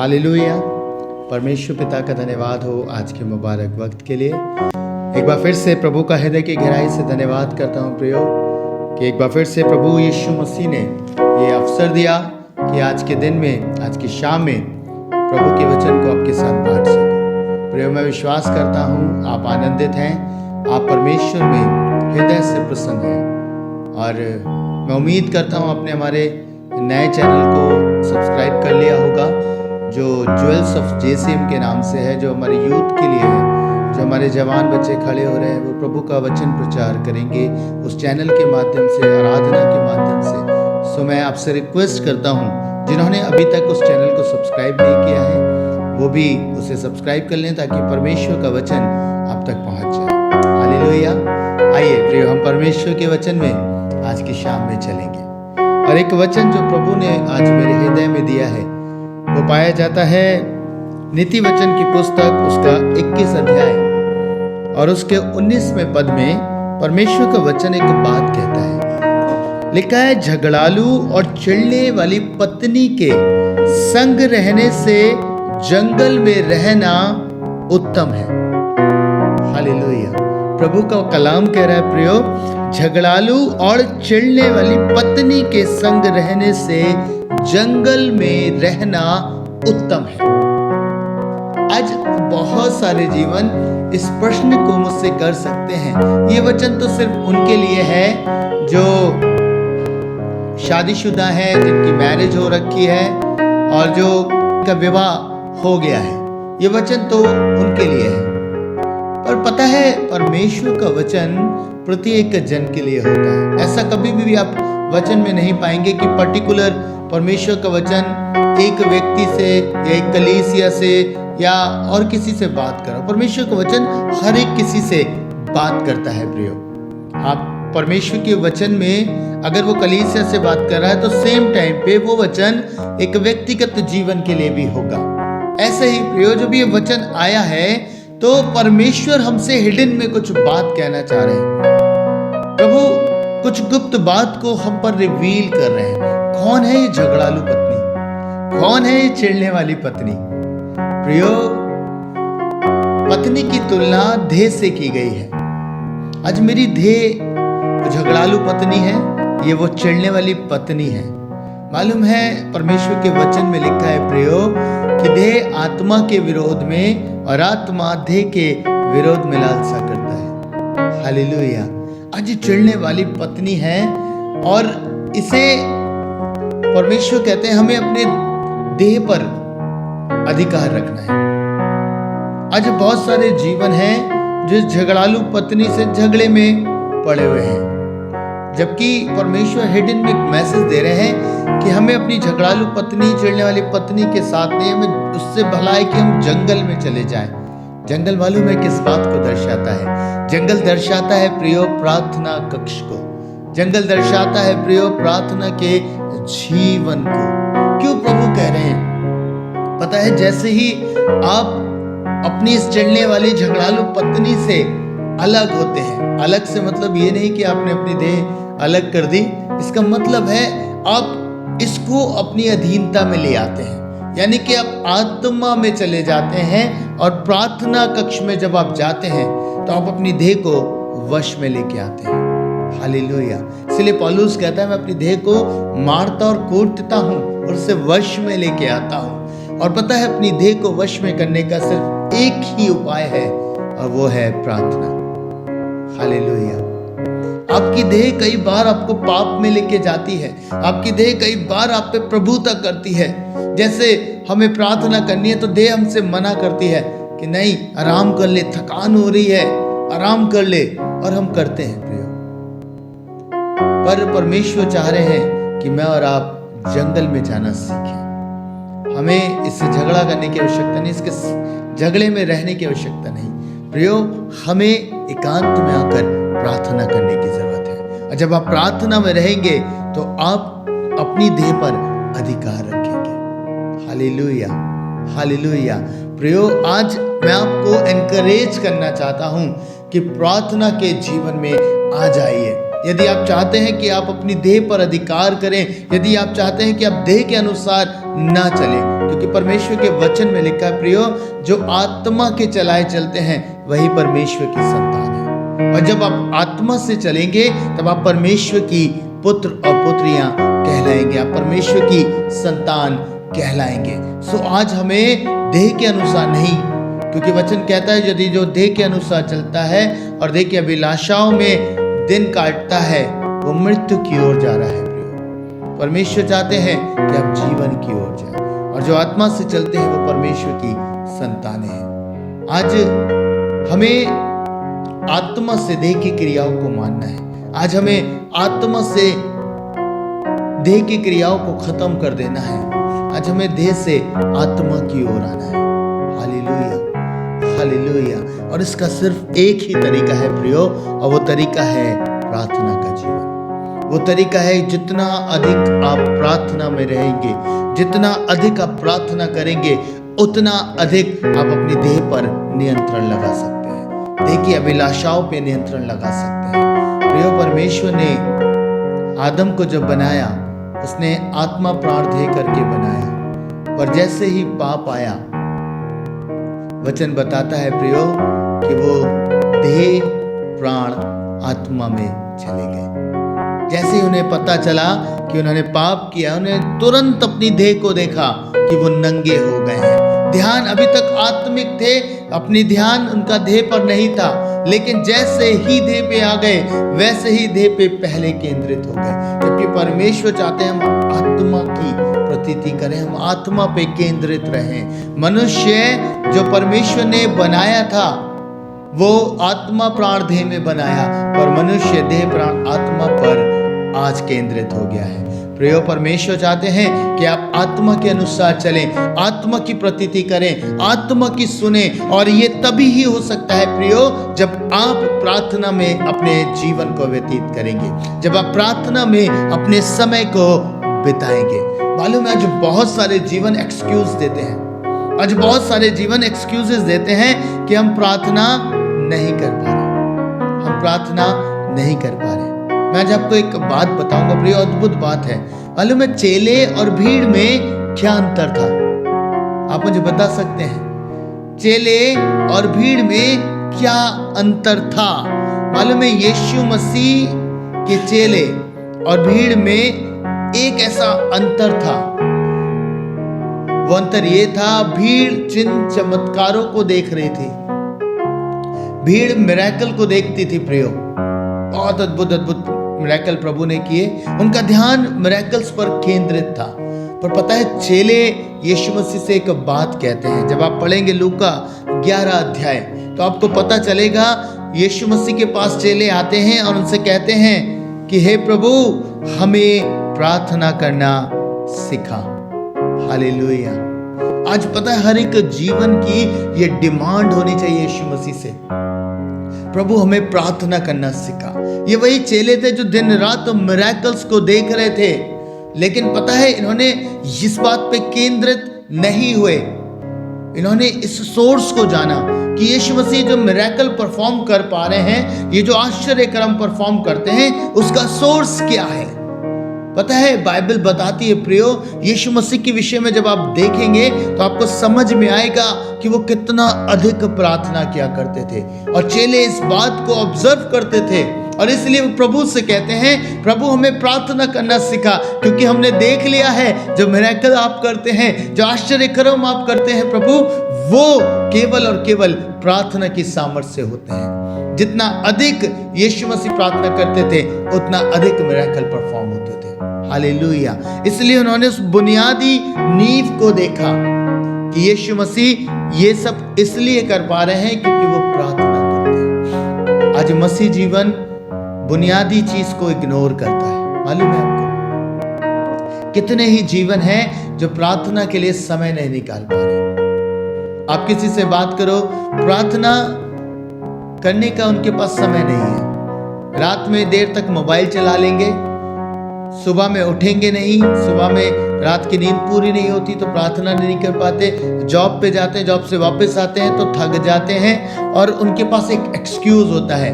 Hallelujah. परमेश्वर पिता का धन्यवाद हो आज के मुबारक वक्त के लिए। एक बार फिर से प्रभु का हृदय की गहराई से धन्यवाद करता हूँ प्रियो, कि एक बार फिर से प्रभु यीशु मसीह ने ये अवसर दिया कि आज के दिन में, आज की शाम में प्रभु के वचन को आपके साथ बांट सकूं। प्रियो, मैं विश्वास करता हूँ आप आनंदित हैं, आप परमेश्वर में हृदय से प्रसन्न हैं, और मैं उम्मीद करता हूँ आपने हमारे नए चैनल को सब्सक्राइब कर लिया होगा, जो ज्वेल्स ऑफ जेसीएम के नाम से है, जो हमारे यूथ के लिए है, जो हमारे जवान बच्चे खड़े हो रहे हैं, वो प्रभु का वचन प्रचार करेंगे उस चैनल के माध्यम से, आराधना के माध्यम से। सो मैं आपसे रिक्वेस्ट करता हूँ, जिन्होंने अभी तक उस चैनल को सब्सक्राइब नहीं किया है वो भी उसे सब्सक्राइब कर लें, ताकि परमेश्वर का वचन आप तक पहुँच जाए। हालेलुया। आइए प्रियो, हम परमेश्वर के वचन में आज की शाम में चलेंगे, और एक वचन जो प्रभु ने आज मेरे हृदय में दिया है वो पाया जाता है नीति वचन की पुस्तक, उसका 21 अध्याय और उसके 19वें पद में परमेश्वर का वचन एक बात कहता है। लिखा है, झगड़ालू और चिढ़ने वाली पत्नी के संग रहने से जंगल में रहना उत्तम है। हालेलुया। प्रभु का कलाम कह रहा है प्रियो, झगड़ालू और चिढ़ने वाली पत्नी के संग रहने से जंगल में रहना उत्तम है। आज बहुत सारे जीवन इस प्रश्न को मुझसे कर सकते हैं। ये वचन तो सिर्फ उनके लिए है जो शादीशुदा है, जिनकी मैरिज हो रखी है और जो का विवाह हो गया है। ये वचन तो उनके लिए है, पर पता है परमेश्वर का वचन प्रत्येक जन के लिए होता है। ऐसा कभी भी आप वचन में नहीं पाएंगे कि पर्टिकुलर परमेश्वर का वचन एक व्यक्ति से या एक कलीसिया से या और किसी से बात करो। परमेश्वर का वचन हर एक किसी से बात करता है प्रियो। आप परमेश्वर के वचन में अगर वो कलीसिया से बात कर रहा है तो सेम टाइम पे वो वचन एक व्यक्तिगत जीवन के लिए भी होगा। ऐसे ही प्रियो, जब ये वचन आया है तो परमेश्वर हमसे हिडन में कुछ बात कहना चाह रहे हैं। प्रभु कुछ गुप्त बात को हम पर रिवील कर रहे हैं। कौन है ये झगड़ालू पत्नी? कौन है ये चिढ़ने वाली पत्नी? प्रियो, पत्नी की तुलना देह से की गई है। आज मेरी देह वो झगड़ालू पत्नी है, ये वो चिढ़ने वाली पत्नी है। मालूम है परमेश्वर के वचन में लिखा है प्रियो कि देह आत्मा के विरोध में और आत्मा देह के विरोध में लालसा करता है। हालेलुया। आज चिढ़ने वाली पत्नी है, और इसे परमेश्वर कहते हैं हमें अपने देह पर अधिकार रखना है। आज बहुत सारे जीवन हैं जो झगड़ालू पत्नी से झगड़े में पड़े हुए हैं, जबकि परमेश्वर हिडन में एक मैसेज दे रहे हैं कि हमें अपनी झगड़ालू पत्नी, चिढ़ने वाली पत्नी के साथ नहीं, हमें उससे भला है कि हम जंगल में चले जाएं। जंगल मालूम है किस बात को दर्शाता है? जंगल दर्शाता है प्रियो प्रार्थना कक्ष को। जंगल दर्शाता है प्रियो प्रार्थना के जीवन को। क्यों प्रभु कह रहे हैं? पता है, जैसे ही आप अपनी इस चिढ़ने वाली झगड़ालू पत्नी से अलग होते हैं, अलग से मतलब ये नहीं कि आपने अपनी देह अलग कर दी, इसका मतलब है आप इसको अपनी अधीनता में ले आते हैं, यानी कि आप आत्मा में चले जाते हैं, और प्रार्थना कक्ष में जब आप जाते हैं तो आप अपनी देह को वश में लेके आते हैं। हालेलुया। इसलिए पौलुस कहता है, मैं अपनी देह को मारता और कूटता हूँ और उसे वश में लेके आता हूँ। और पता है अपनी देह को वश में करने का सिर्फ एक ही उपाय है, और वो है प्रार्थना। हालेलुया। आपकी देह कई बार आपको पाप में लेके जाती है, आपकी देह कई बार आप पे प्रभुता करती है। जैसे हमें प्रार्थना करनी है तो देह हमसे मना करती है कि नहीं, आराम कर ले, थकान हो रही है, आराम कर ले, और हम करते हैं प्रियो। पर परमेश्वर चाह रहे हैं कि मैं और आप जंगल में जाना सीखें। हमें इससे झगड़ा करने की आवश्यकता नहीं, इसके झगड़े में रहने की आवश्यकता नहीं प्रियो। हमें एकांत में आकर प्रार्थना करने की जरूरत है, और जब आप प्रार्थना में रहेंगे तो आप अपनी देह पर अधिकार रखेंगे। हालेलुया। हालेलुया। प्रियो, आज मैं आपको एनकरेज करना चाहता हूं कि प्रार्थना के जीवन में आ जाइए। यदि आप चाहते हैं कि आप अपनी देह पर अधिकार करें, यदि आप चाहते हैं कि आप देह के अनुसार ना चलें, क्योंकि परमेश्वर के वचन में लिखा है प्रियो, जो आत्मा के चलाए चलते हैं वही परमेश्वर की संतान है। और जब आप आत्मा से चलेंगे तब आप परमेश्वर की पुत्र और पुत्रियां कहलाएंगे, आप परमेश्वर की संतान कहलाएंगे। सो आज हमें देह के अनुसार नहीं, क्योंकि वचन कहता है यदि जो देह के अनुसार चलता है और देह की अभिलाषाओं में दिन काटता है वो मृत्यु की ओर जा रहा है। परमेश्वर चाहते हैं कि आप जीवन की ओर जाएं, और जो आत्मा से चलते हैं वो परमेश्वर की संतानें हैं। आज हमें आत्मा से देह की क्रियाओं को मानना है। आज हमें आत्मा से देह की क्रियाओं को खत्म कर देना है। आज हमें देह से आत्मा की ओर आना है। Hallelujah, hallelujah. और इसका सिर्फ एक ही तरीका है प्रियो, और वो तरीका है प्रार्थना का जीवन। वो तरीका है जितना अधिक आप प्रार्थना में रहेंगे, जितना अधिक आप प्रार्थना करेंगे, उतना अधिक आप अपनी देह पर नियंत्रण लगा सकते हैं, देह की अभिलाषाओं पे नियंत्रण लगा सकते हैं। प्रियो, परमेश्वर ने आदम को जब बनाया उसने आत्मा प्राण देह करके बनाया, पर जैसे ही पाप आया वचन बताता है प्रियो कि वो देह प्राण आत्मा में चले गए। जैसे ही उन्हें पता चला कि उन्होंने पाप किया, उन्हें तुरंत अपनी देह को देखा कि वो नंगे हो गए हैं। ध्यान अभी तक आत्मिक थे, अपनी ध्यान उनका देह पर नहीं था, लेकिन जैसे ही देह पे आ गए वैसे ही देह पे पहले केंद्रित हो गए। जबकि परमेश्वर चाहते हैं हम आत्मा की प्रतीति करें, हम आत्मा पे केंद्रित रहें। मनुष्य जो परमेश्वर ने बनाया था वो आत्मा प्राण देह में बनाया, पर मनुष्य देह प्राण आत्मा पर आज केंद्रित हो गया है। प्रियो, परमेश्वर चाहते हैं कि आप आत्मा के अनुसार चलें, आत्मा की प्रतीति करें, आत्मा की सुने, और ये तभी ही हो सकता है प्रियो जब आप प्रार्थना में अपने जीवन को व्यतीत करेंगे, जब आप प्रार्थना में अपने समय को बिताएंगे। मालूम है आज बहुत सारे जीवन एक्सक्यूज देते हैं, आज बहुत सारे जीवन एक्सक्यूजेस देते हैं कि हम प्रार्थना नहीं कर पा रहे, हम प्रार्थना नहीं कर पा रहे। मैं आज आपको एक बात बताऊंगा प्रिय, अद्भुत बात है। मालूम है चेले और भीड़ में क्या अंतर था? आप मुझे बता सकते हैं चेले और भीड़ में क्या अंतर था? मालूम है यीशु मसीह के चेले और भीड़ में एक ऐसा अंतर था। वो अंतर ये था, भीड़ जिन चमत्कारों को देख रही थी, भीड़ मिरेकल को देखती थी प्रियो, बहुत अद्भुत अद्भुत मिरेकल प्रभु ने किए, उनका ध्यान मिरेकल्स पर केंद्रित था। पर पता है चेले यीशु मसीह से एक बात कहते हैं। जब आप पढ़ेंगे लूका 11 अध्याय तो आपको पता चलेगा यीशु मसीह के पास चेले आते हैं और उनसे कहते हैं कि हे प्रभु हमें प्रार्थना करना सिखा। हालेलुया। आज पता है हर एक जीवन की ये डिमांड होनी चाहिए यीशु मसीह से, प्रभु हमें प्रार्थना करना सिखा। ये वही चेले थे जो दिन रात मिरेकल्स को देख रहे थे, लेकिन पता है इन्होंने इस बात पे केंद्रित नहीं हुए। इन्होंने इस सोर्स को जाना कि यीशु मसीह जो मिरेकल परफॉर्म कर पा रहे हैं, ये जो आश्चर्य कर्म परफॉर्म करते हैं, उसका सोर्स क्या है। पता है बाइबल बताती है प्रियो, यीशु मसीह के विषय में जब आप देखेंगे तो आपको समझ में आएगा कि वो कितना अधिक प्रार्थना किया करते थे, और चेले इस बात को ऑब्जर्व करते थे, और इसलिए वो प्रभु से कहते हैं प्रभु हमें प्रार्थना करना सिखा, क्योंकि हमने देख लिया है जो मिरेकल आप करते हैं, जो आश्चर्य कर्म आप करते हैं प्रभु, वो केवल और केवल प्रार्थना की सामर्थ्य से होते हैं। जितना अधिक यीशु मसीह प्रार्थना करते थे उतना अधिक मिरेकल परफॉर्म होते थे। हालेलुया। इसलिए उन्होंने उस बुनियादी नींव को देखा कि यीशु मसीह ये सब इसलिए कर पा रहे हैं क्योंकि वो प्रार्थना करते हैं। आज मसीह जीवन बुनियादी चीज को इग्नोर करता है। मालूम है आपको कितने ही जीवन हैं जो प्रार्थना के लिए समय नहीं निकाल पा रहे। आप किसी से बात करो, प्रार्थना करने का उनके पास समय नहीं है। रात में देर तक मोबाइल चला लेंगे, सुबह में उठेंगे नहीं, सुबह में रात की नींद पूरी नहीं होती तो प्रार्थना नहीं कर पाते। जॉब पे जाते हैं, जॉब से वापस आते हैं तो थक जाते हैं, और उनके पास एक एक्सक्यूज होता है,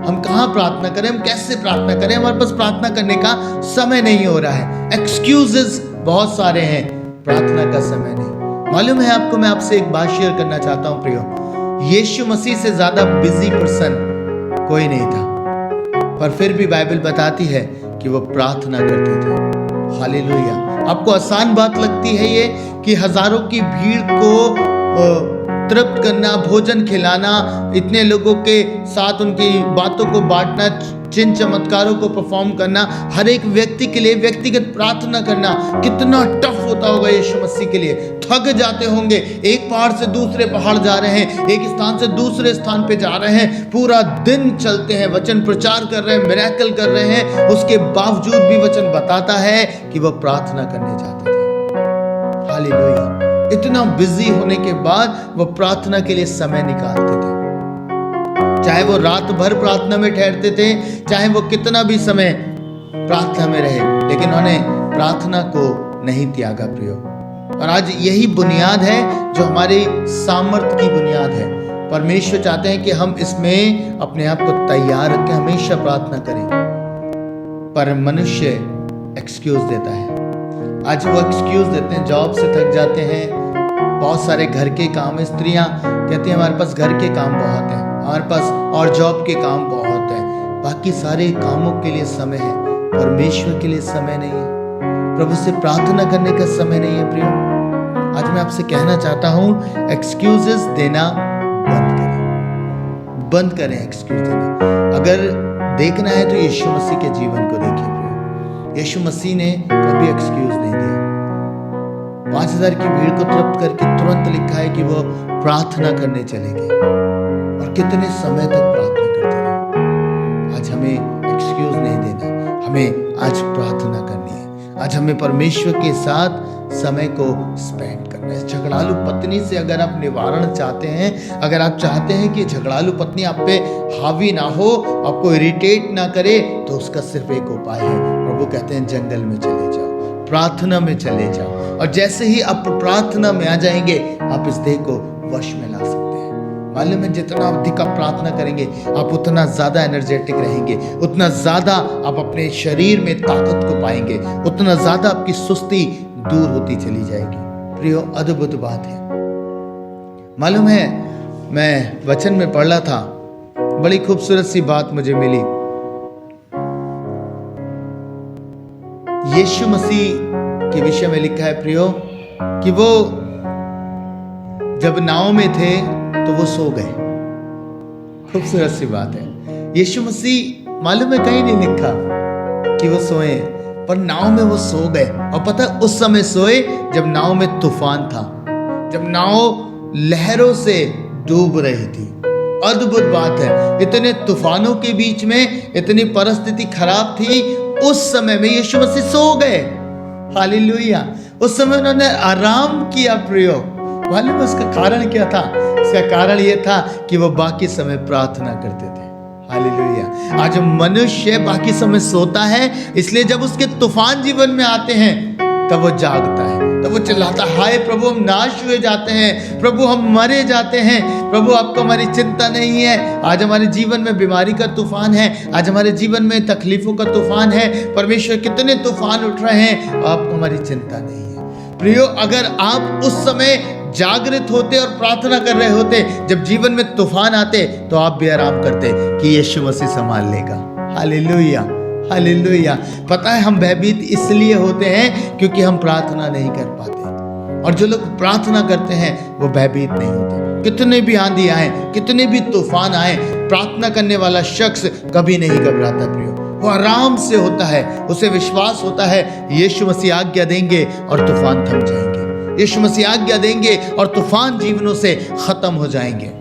हम कहाँ प्रार्थना करें, हम कैसे प्रार्थना करें, हमारे पास प्रार्थना करने का समय नहीं हो रहा है। एक्सक्यूजेस बहुत सारे हैं, प्रार्थना का समय नहीं। मालूम है आपको, मैं आपसे एक बात शेयर करना चाहता हूँ प्रियो, यीशु मसीह से ज्यादा बिजी पर्सन कोई नहीं था, पर फिर भी बाइबल बताती है कि वो प्रार्थना करते थे। हालेलुया। आपको आसान बात लगती है ये कि हजारों की भीड़ को तृप्त करना, भोजन खिलाना, इतने लोगों के साथ उनकी बातों को बांटना, चिन्ह चमत्कारों को परफॉर्म करना, हर एक व्यक्ति के लिए व्यक्तिगत प्रार्थना करना कितना टफ होता होगा यीशु मसीह के लिए। थक जाते होंगे, एक पहाड़ से दूसरे पहाड़ जा रहे हैं, एक स्थान से दूसरे स्थान पे जा रहे हैं, पूरा दिन चलते हैं, वचन प्रचार कर रहे हैं, मिरेकल कर रहे हैं, उसके बावजूद भी वचन बताता है कि वह प्रार्थना करने जाते थे। हालेलुया। इतना बिजी होने के बाद वो प्रार्थना के लिए समय निकालते थे, चाहे वो रात भर प्रार्थना में ठहरते थे, चाहे वो कितना भी समय प्रार्थना में रहे, लेकिन उन्होंने प्रार्थना को नहीं त्यागा प्रियो। और आज यही बुनियाद है जो हमारी सामर्थ्य की बुनियाद है। परमेश्वर चाहते हैं कि हम इसमें अपने आप को तैयार रखें, हमेशा प्रार्थना करें, पर मनुष्य एक्सक्यूज देता है। आज वो एक्सक्यूज देते हैं, जॉब से थक जाते हैं, बहुत सारे घर के काम है, स्त्रियां कहती हैं हमारे पास घर के काम बहुत हैं, हमारे पास और जॉब के काम बहुत हैं, बाकी सारे कामों के लिए समय है, परमेश्वर के लिए समय नहीं है, प्रभु से प्रार्थना करने का समय नहीं है प्रियो। आज मैं आपसे कहना चाहता हूं, एक्सक्यूजेस देना बंद करें एक्सक्यूज देना। अगर देखना है तो यीशु मसीह के जीवन को देखिए प्रियो। यीशु मसीह ने कभी एक्सक्यूज नहीं दिया। 5000 की भीड़ को तृप्त करके तुरंत लिखा है कि वो प्रार्थना करने चले गए, और कितने समय तक प्रार्थना करते रहे। आज हमें एक्सक्यूज नहीं देना, हमें आज प्रार्थना करनी है। आज हमें परमेश्वर के साथ समय को स्पेंड करना है। झगड़ालू पत्नी से अगर आप निवारण चाहते हैं, अगर आप चाहते हैं कि झगड़ालू पत्नी आप पे हावी ना हो, आपको इरिटेट ना करे, तो उसका सिर्फ एक उपाय है। प्रभु कहते हैं जंगल में चले जाओ, प्रार्थना में चले जाओ, और जैसे ही आप प्रार्थना में आ जाएंगे, आप इस देह को वश में ला सकते हैं। मालूम है, जितना अधिक आप प्रार्थना करेंगे, आप उतना ज्यादा एनर्जेटिक रहेंगे, उतना ज्यादा आप अपने शरीर में ताकत को पाएंगे, उतना ज्यादा आपकी सुस्ती दूर होती चली जाएगी। प्रियो, अद्भुत बात है। मालूम है, मैं वचन में पढ़ रहा था, बड़ी खूबसूरत सी बात मुझे मिली। यीशु मसीह के विषय में लिखा है प्रियो कि वो जब नाव में थे तो वो सो गए। खूबसूरत सी बात है। यीशु मसीह मालूम है कहीं नहीं लिखा कि वो सोए, पर नाव में वो सो गए। और पता है उस समय सोए जब नाव में तूफान था, जब नाव लहरों से डूब रही थी। अद्भुत बात है, इतने तूफानों के बीच में इतनी परिस्थिति खराब थी, उस समय में यीशु मसीह सो गए। हालेलुया। उस समय उन्होंने आराम किया प्रियो। मालूम उसका कारण क्या था? इसका कारण यह था कि वो बाकी समय प्रार्थना करते थे। हालेलुया। आज मनुष्य बाकी समय सोता है, इसलिए जब उसके तूफान जीवन में आते हैं तब वो जागता है, तब वो चिल्लाता है, हाय प्रभु हम नाश हुए जाते हैं, प्रभु हम मरे जाते हैं, प्रभु आपको हमारी चिंता नहीं है। आज हमारे जीवन में बीमारी का तूफान है, आज हमारे जीवन में तकलीफों का तूफान है, परमेश्वर कितने तूफान उठ रहे हैं, आपको हमारी चिंता नहीं है। प्रियो, अगर आप उस समय जागृत होते और प्रार्थना कर रहे होते, जब जीवन में तूफान आते, तो आप भी आराम करते कि यीशु मसीह संभाल लेगा। Hallelujah, hallelujah. पता है हम भयभीत इसलिए होते हैं क्योंकि हम प्रार्थना नहीं कर पाते, और जो लोग प्रार्थना करते हैं वो भयभीत नहीं होते। कितने भी आंधी आए, कितने भी तूफान आए, प्रार्थना करने वाला शख्स कभी नहीं घबराता प्रियो। वो आराम से होता है, उसे विश्वास होता है यीशु मसीह आज्ञा देंगे और तूफान थम जाएंगे, यीशु मसीह आज्ञा देंगे और तूफान जीवनों से खत्म हो जाएंगे।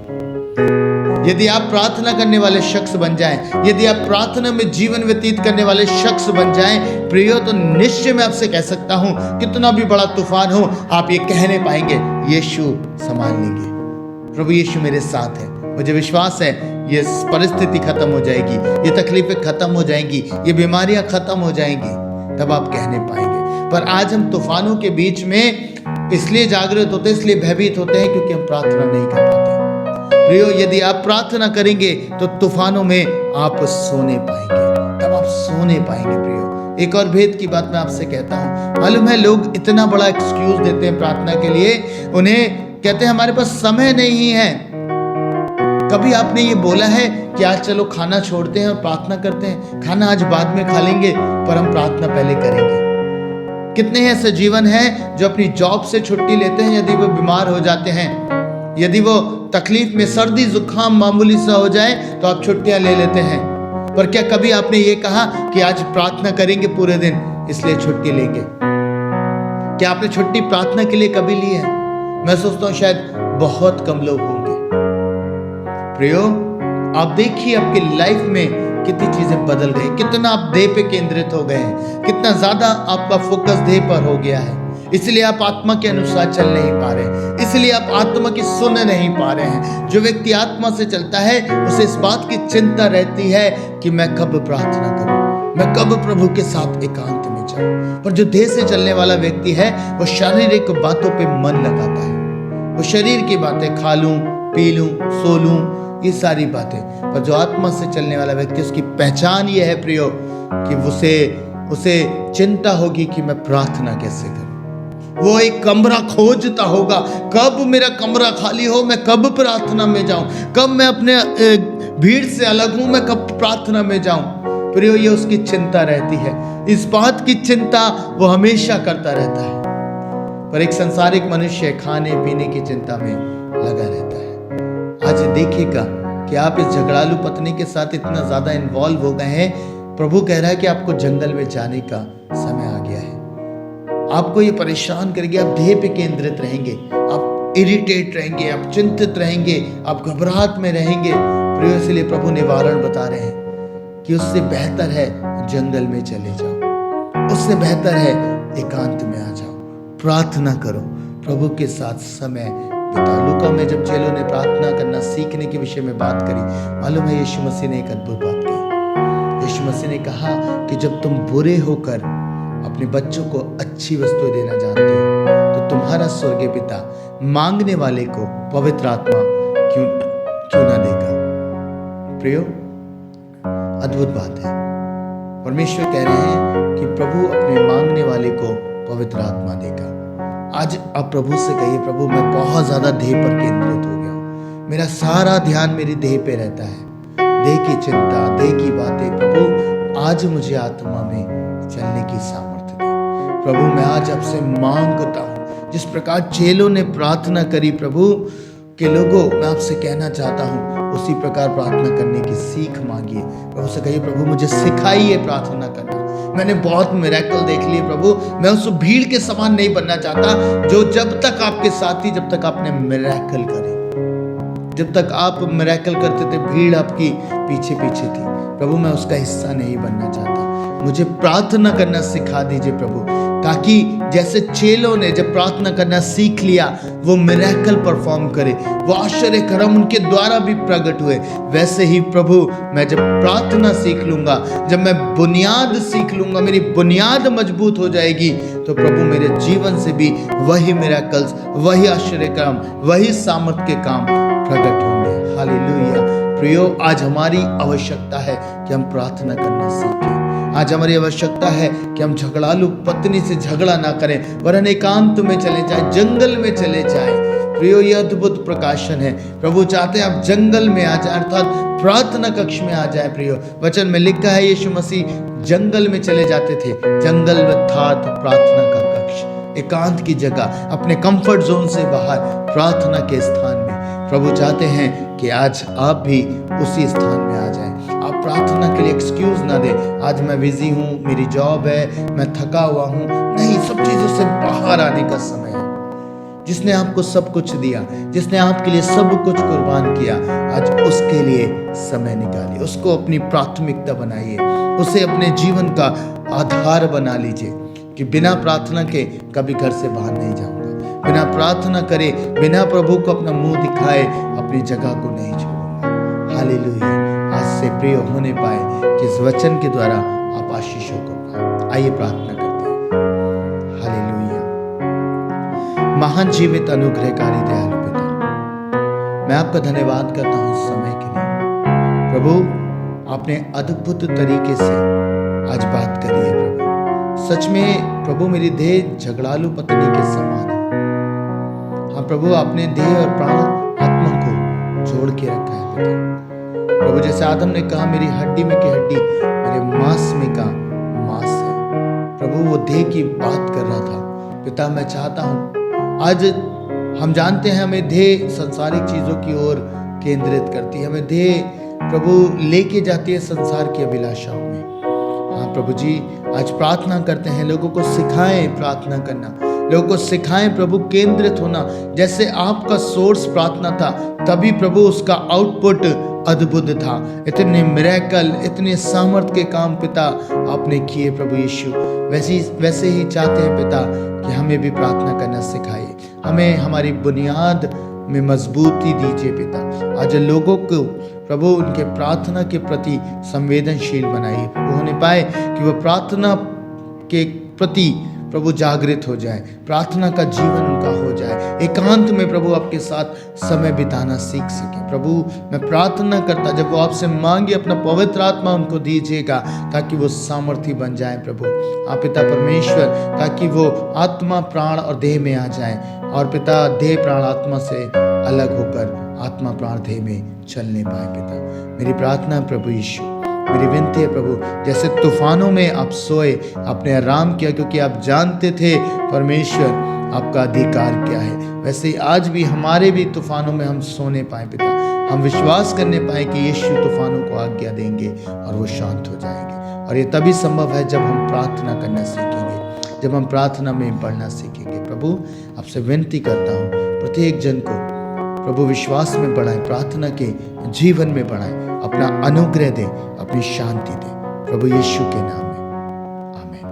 यदि आप प्रार्थना करने वाले शख्स बन जाएं, यदि आप प्रार्थना में जीवन व्यतीत करने वाले शख्स बन जाएं प्रियो, तो निश्चय मैं आपसे कह सकता हूं, कितना भी बड़ा तूफान हो, आप ये कहने पाएंगे यीशु संभाल लेंगे, प्रभु यीशु मेरे साथ है, मुझे विश्वास है ये परिस्थिति खत्म हो जाएगी, ये तकलीफें खत्म हो जाएंगी, ये बीमारियां खत्म हो जाएंगी, तब आप कहने पाएंगे। पर आज हम तूफानों के बीच में इसलिए जागृत होते, इसलिए भयभीत होते हैं क्योंकि हम प्रार्थना नहीं कर पाते। प्रियो, यदि आप प्रार्थना करेंगे तो तूफानों में आप सोने पाएंगे, तब आप सोने पाएंगे। प्रियो, एक और भेद की बात मैं आपसे कहता हूँ। मालूम है, लोग इतना बड़ा एक्सक्यूज देते हैं प्रार्थना के लिए, उन्हें कहते हैं हमारे पास समय नहीं है। कभी आपने ये बोला है कि आज चलो खाना छोड़ते हैं और प्रार्थना करते हैं? खाना आज बाद में खा लेंगे, पर हम प्रार्थना पहले करेंगे। कितने ऐसे जीवन हैं जो अपनी जॉब से छुट्टी लेते हैं, यदि वो बीमार हो जाते हैं, यदि वो तकलीफ में, सर्दी जुकाम मामूली सा हो जाए तो आप छुट्टियां ले लेते हैं। पर क्या कभी आपने ये कहा कि आज प्रार्थना करेंगे पूरे दिन, इसलिए छुट्टी लेंगे? क्या आपने छुट्टी प्रार्थना के लिए कभी ली है? मैं सोचता हूं शायद बहुत कम लोग होंगे। प्रियो, आप देखिए आपकी लाइफ में कितनी चीजें बदल गई, कितना आप देह पे केंद्रित हो गए हैं, कितना ज्यादा आपका फोकस देह पर हो गया है। इसलिए आप आत्मा के अनुसार चल नहीं पा रहे हैं, इसलिए आप आत्मा की सुन नहीं पा रहे हैं। जो व्यक्ति आत्मा से चलता है उसे इस बात की चिंता रहती है कि मैं कब प्रार्थना करूं, मैं कब प्रभु के साथ एकांत में जाऊं। पर जो देह से चलने वाला व्यक्ति है वो शारीरिक बातों पे मन लगाता है, वो शरीर की बातें, खा लूं, पी लूं, सो लूं, ये सारी बातें। पर जो आत्मा से चलने वाला व्यक्ति, उसकी पहचान ये है प्रियो कि उसे चिंता होगी कि मैं प्रार्थना कैसे करूं। वो एक कमरा खोजता होगा, कब मेरा कमरा खाली हो, मैं कब प्रार्थना में जाऊं, कब मैं अपने भीड़ से अलग हूं, मैं कब प्रार्थना में जाऊं। प्रियो, ये उसकी चिंता रहती है। इस बात की चिंता वो हमेशा करता रहता है। पर एक संसारिक मनुष्य खाने पीने की चिंता में लगा रहता है। आज देखिएगा कि आप इस झगड़ालू पत्नी के साथ इतना ज्यादा इन्वॉल्व हो गए हैं। प्रभु कह रहा है कि आपको जंगल में जाने का समय आ गया है। आपको ये परेशान करेगी, आप देह पे केंद्रित रहेंगे, आप इरिटेट रहेंगे, आप चिंतित रहेंगे, आप घबराहट में रहेंगे। प्रिय, इसलिए प्रभु निवारण बता रहे हैं कि उससे बेहतर है जंगल में चले जाओ, उससे बेहतर है एकांत में आ जाओ, प्रार्थना करो, प्रभु के साथ समय बिताओ। लूका में जब चेलों ने प्रार्थना करना सीखने के विषय में बात करी, मालूम है यीशु मसीह ने एक अद्भुत बात कही। यीशु मसीह ने कहा कि जब तुम बुरे होकर अपने बच्चों को अच्छी वस्तु देना जानते हो तो तुम्हारा स्वर्गीय पिता मांगने वाले को पवित्र आत्मा क्यों ना देगा। प्रियो, अद्भुत बात है। परमेश्वर कह रहे हैं कि प्रभु अपने मांगने वाले को पवित्र आत्मा देगा। आज आप प्रभु से कहिए, प्रभु मैं बहुत ज्यादा देह पर केंद्रित हो गया हूं, मेरा सारा ध्यान मेरी देह पे रहता है, देह की चिंता, देह की बातें। प्रभु आज मुझे आत्मा में चलने की सामर्थ्य दे। प्रभु मैं आज आपसे मांगता हूं, जिस प्रकार चेलों ने प्रार्थना करी प्रभु के लोगों, मैं आपसे कहना चाहता हूं उसी प्रकार प्रार्थना करने की सीख मांगिए। प्रभु से कहिए, प्रभु मुझे सिखाइए प्रार्थना करना। मैंने बहुत मिरेकल देख लिए प्रभु, मैं उस भीड़ के समान नहीं बनना चाहता जो जब तक आपके साथ थी, जब तक आपने मिरेकल करे, जब तक आप मिरेकल करते थे भीड़ आपकी पीछे पीछे थी। प्रभु मैं उसका हिस्सा नहीं बनना चाहता, मुझे प्रार्थना करना सिखा दीजिए प्रभु, ताकि जैसे चेलों ने जब प्रार्थना करना सीख लिया वो मिरेकल परफॉर्म करे, वो आश्चर्य कर्म उनके द्वारा भी प्रकट हुए। वैसे ही प्रभु मैं जब प्रार्थना सीख लूंगा, जब मैं बुनियाद सीख लूंगा, मेरी बुनियाद मजबूत हो जाएगी, तो प्रभु मेरे जीवन से भी वही मिरेकल्स, वही आश्चर्य कर्म, वही सामर्थ के काम प्रकट होंगे। हालेलुया। प्रियो, आज हमारी आवश्यकता है कि हम प्रार्थना करना सीखें। आज हमारी आवश्यकता है कि हम झगड़ालू पत्नी से झगड़ा ना करें, वरन एकांत में चले जाएं, जंगल में चले जाएं। प्रियो, ये अद्भुत प्रकाशन है। प्रभु चाहते हैं आप जंगल में आ जाए, अर्थात प्रार्थना कक्ष में आ जाए। प्रियो, वचन में लिखा है यीशु मसीह जंगल में चले जाते थे। जंगल अर्थात प्रार्थना का कक्ष, एकांत की जगह, अपने कंफर्ट जोन से बाहर प्रार्थना के स्थान में। प्रभु चाहते हैं कि आज आप भी उसी स्थान में आ जाएं। आप प्रार्थना के लिए एक्सक्यूज ना दें, आज मैं बिजी हूँ, मेरी जॉब है, मैं थका हुआ हूँ। नहीं, सब चीजों से बाहर आने का समय है। जिसने आपको सब कुछ दिया, जिसने आपके लिए सब कुछ कुर्बान किया, आज उसके लिए समय निकालिए, उसको अपनी प्राथमिकता बनाइए, उसे अपने जीवन का आधार बना लीजिए कि बिना प्रार्थना के कभी घर से बाहर नहीं जाऊंगा, बिना प्रार्थना करे, बिना प्रभु को अपना मुंह दिखाए अपनी जगह को नहीं छोड़ूंगा। हालेलुया। आज से प्रिय होने पाए कि इस वचन के द्वारा आप आशीषों को पाए। आइए प्रार्थना करते हैं। हालेलुया। महान जीवित अनुग्रहकारी दयालु पिता, मैं आपका धन्यवाद करता हूँ इस समय के लिए। प्रभु, आपने अद्भुत तरीके से आज बात करी है प्रभु। सच में प्रभु, मेरी देह झगड़ालू पत्नी के समान है। हाँ प्रभु, आपने देह और प्राण आत्मा को जोड़ के रखा है पिता। प्रभु, जैसे आदम ने कहा मेरी हड्डी में की हड्डी, मेरे मांस में का मांस है। प्रभु, वो देह की बात कर रहा था पिता। मैं चाहता हूँ, आज हम जानते हैं हमें देह संसारिक चीजों की ओर केंद्रित करती है, हमें देह प्रभु लेके जाती है संसार की अभिलाषाओं में। हाँ प्रभु जी, आज प्रार्थना करते हैं, लोगों को सिखाएं प्रार्थना करना, लोगों को सिखाएं प्रभु केंद्रित होना। जैसे आपका सोर्स प्रार्थना था, तभी प्रभु उसका आउटपुट अद्भुत था। इतने मिरेकल, इतने सामर्थ के काम पिता आपने किए प्रभु यीशु। वैसे ही चाहते हैं पिता कि हमें भी प्रार्थना करना सिखाइए, हमें हमारी बुनियाद में मजबूती दीजिए पिता। आज लोगों को प्रभु उनके प्रार्थना के प्रति संवेदनशील बनाइए प्रभु, होने पाए कि वो प्रार्थना के प्रति प्रभु जागृत हो जाए, प्रार्थना का जीवन उनका हो जाए, एकांत में प्रभु आपके साथ समय बिताना सीख सके। प्रभु, मैं प्रार्थना करता जब वो आपसे मांगे अपना पवित्र आत्मा उनको दीजिएगा, ताकि वो सामर्थी बन जाए प्रभु। आप पिता परमेश्वर, ताकि वो आत्मा प्राण और देह में आ जाए, और पिता देह प्राण आत्मा से अलग होकर आत्मा प्राण देह में चलने पाए पिता। मेरी प्रार्थना प्रभु यीशु, मेरी विनती है प्रभु, जैसे तूफानों में आप सोए, आपने आराम किया क्योंकि आप जानते थे परमेश्वर आपका अधिकार क्या है, वैसे ही आज भी हमारे भी तूफानों में हम सोने पाए पिता। हम विश्वास करने पाए कि यीशु तूफानों को आज्ञा देंगे और वो शांत हो जाएंगे। और ये तभी संभव है जब हम प्रार्थना करना सीखेंगे, जब हम प्रार्थना में पढ़ना सीखेंगे। प्रभु, आपसे विनती करता हूँ, प्रत्येक जन को प्रभु विश्वास में बढ़ाएं, प्रार्थना के जीवन में बढ़ाएं, अपना अनुग्रह दे, अपनी शांति दे, प्रभु यीशु के नाम में आमीन।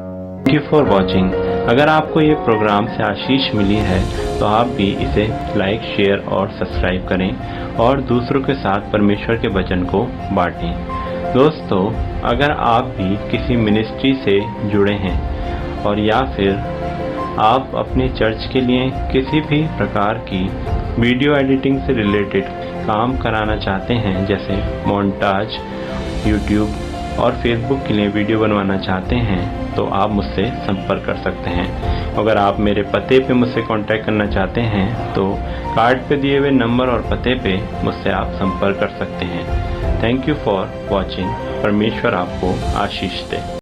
Thank you for watching. अगर आपको ये प्रोग्राम से आशीष मिली है तो आप भी इसे लाइक, शेयर और सब्सक्राइब करें और दूसरों के साथ परमेश्वर के वचन को बांटें। दोस्तों, अगर आप भी किसी मिनिस्ट्री से जुड़े हैं और या फिर आप अपने चर्च के लिए किसी भी प्रकार की वीडियो एडिटिंग से रिलेटेड काम कराना चाहते हैं, जैसे मोन्टाज, यूट्यूब और फेसबुक के लिए वीडियो बनवाना चाहते हैं, तो आप मुझसे संपर्क कर सकते हैं। अगर आप मेरे पते पे मुझसे कांटेक्ट करना चाहते हैं तो कार्ड पे दिए हुए नंबर और पते पे मुझसे आप संपर्क कर सकते हैं। Thank you for watching. परमेश्वर आपको आशीष दे।